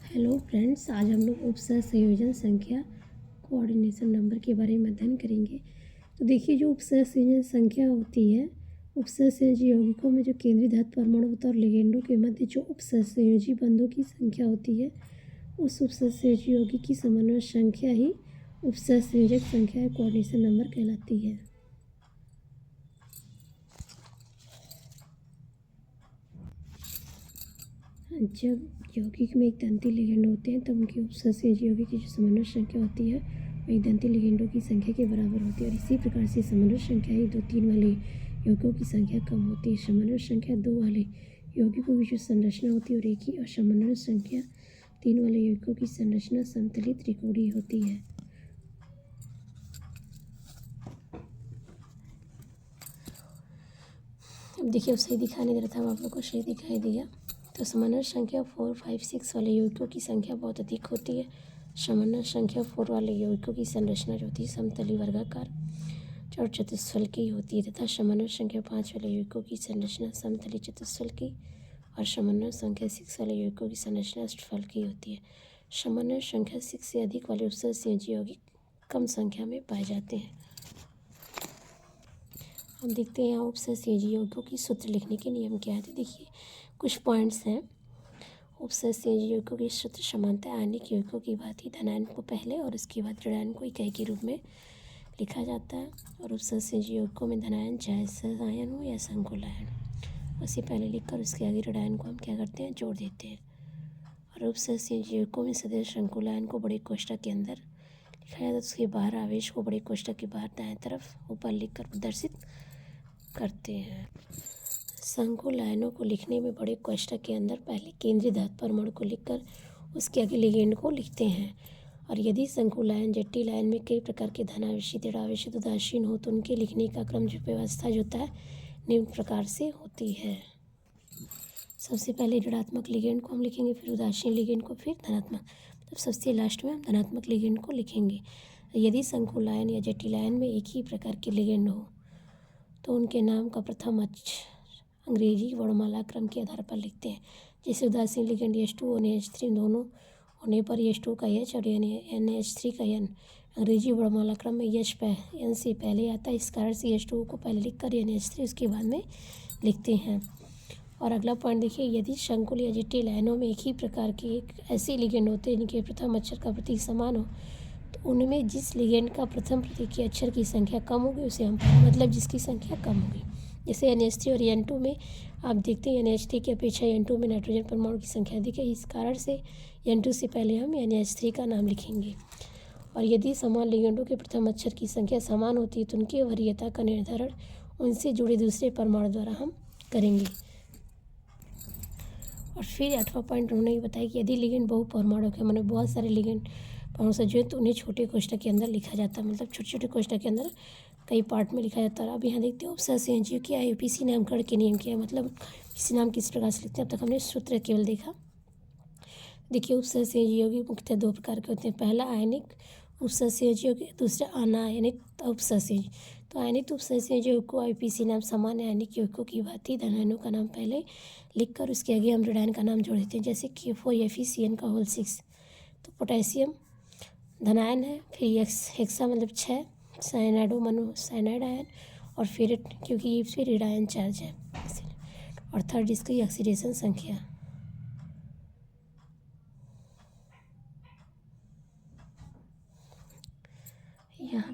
Hello friends, आज हम लोग उपसर्ग संयोजन संख्या कोऑर्डिनेशन नंबर के बारे में अध्ययन करेंगे। तो देखिए, जो उपसर्ग संयोजन संख्या होती है, उपसर्ग संयोजी यौगिकों में जो केंद्रीय धातु परमाणु होता है और लिगेंडों के मध्य जो उपसर्ग संयोजी बंधों की संख्या होती है, उस उपसर्ग संयोजी यौगिक की समन्वय संख्या ही उपसर्ग संयोजक संख्या या कोऑर्डिनेशन नंबर कहलाती है। जब यौगिक में एक दंती लिगेंड होते हैं तब उनकी उपसर्ग संयोजी यौगिक की जो समन्वय संख्या होती है वो एक दंती लिगेंडों की संख्या के बराबर होती है। और इसी प्रकार से समन्वय संख्या ही 2-3 वाले यौगिकों की संख्या कम होती है। समन्वय संख्या 2 वाले यौगिकों की जो संरचना होती है और एक ही, और समन्वय संख्या 3 वाले यौगिकों की संरचना समतली त्रिकोणीय होती है। अब देखिए, अब सही दिखाई नहीं दे रहा था, हम आप लोग को सही दिखाई दिया। तो समन्वय संख्या 4, 5, 6 वाले यौगिकों की संख्या बहुत अधिक होती है। समन्वय संख्या 4 वाले यौगिकों की संरचना जो होती है समतली वर्गाकार और चतुष्फलकी होती है, तथा समन्वय संख्या 5 वाले यौगिकों की संरचना समतली चतुष्फलकी और समन्वय संख्या 6 वाले यौगिकों की संरचना अष्टफलकी होती है। समन्वय संख्या 6 से अधिक वाले उपसर्ग संयोजी यौगिक कम संख्या में पाए जाते हैं। हम देखते हैं यहाँ उपसर्ग संयोजी यौगिकों की सूत्र लिखने के नियम क्या है। तो देखिए, कुछ पॉइंट्स हैं। उपसर्ग संयोजी यौगिकों के सूत्र समानता आयनिक यौगिकों की भांति धनायन को पहले और उसके बाद ऋणायन को इकाई के रूप में लिखा जाता है। और उपसर्ग संयोजी यौगिकों में धनायन चाहे सहआयन हो या संकुल आयन हो, उसे पहले लिखकर उसके आगे ऋणायन को हम क्या करते हैं, जोड़ देते हैं। और उपसर्ग संयोजी यौगिकों में सदैव संकुल आयन को बड़े कोष्ठक के अंदर लिखा जाता है, उसके बाहर आवेश को बड़े कोष्ठक के बाहर दाएं तरफ ऊपर लिखकर प्रदर्शित करते हैं। संकुल आयनों को लिखने में बड़े कोष्ठक के अंदर पहले केंद्रीय धातु परमाणु को लिखकर उसके आगे लिगेंड को लिखते हैं। और यदि संकुल आयन जटिल आयन में कई प्रकार के धनावेशित, ऋणावेशित, उदासीन हो तो उनके लिखने का क्रम जो व्यवस्था जो होता है निम्न प्रकार से होती है। सबसे पहले ऋणात्मक लिगेंड को हम लिखेंगे, फिर उदासीन लिगेंड को, फिर धनात्मक, मतलब सबसे लास्ट में हम धनात्मक लिगेंड को लिखेंगे। यदि संकुल आयन या जटिल आयन में एक ही प्रकार के लिगेंड हो तो उनके नाम का प्रथम अक्षर अंग्रेजी वर्णमाला क्रम के आधार पर लिखते हैं। जैसे उदासीन लिगेंड H2 और NH3 दोनों होने पर H2 का H और NH3 का N अंग्रेजी वर्णमाला क्रम में N से पहले आता है। इस कारण से H2 को पहले लिखकर NH3 उसके बाद में लिखते हैं। और अगला पॉइंट देखिए, यदि संकुल या जटिल आयनों में एक ही प्रकार के एक ऐसे लिगेंड होते हैं जिनके प्रथम अक्षर का प्रतीक समान हो तो उनमें जिस लिगेंड का प्रथम प्रतीक के अक्षर की संख्या कम होगी उसे हम मतलब जिसकी संख्या कम होगी। जैसे NH3 और N2 में आप देखते हैं NH3 की अपेक्षा N2 में नाइट्रोजन परमाणु की संख्या अधिक है। इस कारण से N2 से पहले हम NH3 का नाम लिखेंगे। और यदि समान लिगेंडों के प्रथम अक्षर की संख्या समान होती है तो उनकी वरीयता का निर्धारण उनसे जुड़े दूसरे परमाणु द्वारा हम करेंगे। और फिर 8वां पॉइंट उन्होंने ये बताया कि यदि लिगेंड बहुपरमाणु है, मैंने बहुत सारे लिगेंड परमाणु से जो है तो उन्हें छोटे कोष्ठक के अंदर लिखा जाता है, मतलब छोटे छोटे कोष्ठक के अंदर कई पार्ट में लिखा जाता है। अब यहाँ देखते हैं उपसर्ग संयोजी क्या है, UPC नामकरण के नियम क्या है, मतलब किसी नाम किस प्रकार से लिखते हैं। अब तक हमने सूत्र केवल देखा। देखिए, उपसर्ग संयोजी यौगिक मुख्यतः 2 प्रकार के होते हैं। पहला आयनिक उपसर्ग संयोजी यौगिक, दूसरा अनायनिक उपसर्ग संयोजी। तो आयनिक उपसर्ग संयोजी यौगिक को IUPAC नाम सामान्य आयनिक यौगिकों की भांति धनायनों का नाम पहले लिखकर उसके आगे हम ऋणायन का नाम जोड़ देते हैं, जैसे K4FeCN का होल 6। तो पोटेशियम धनायन है, फिर हेक्सा मतलब 6, साइनाइडो मोनोसाइनाइड आयन, और फिर क्योंकि ये फिर ऋणायन चार्ज है, और थर्ड इसकी ऑक्सीडेशन संख्या। यहाँ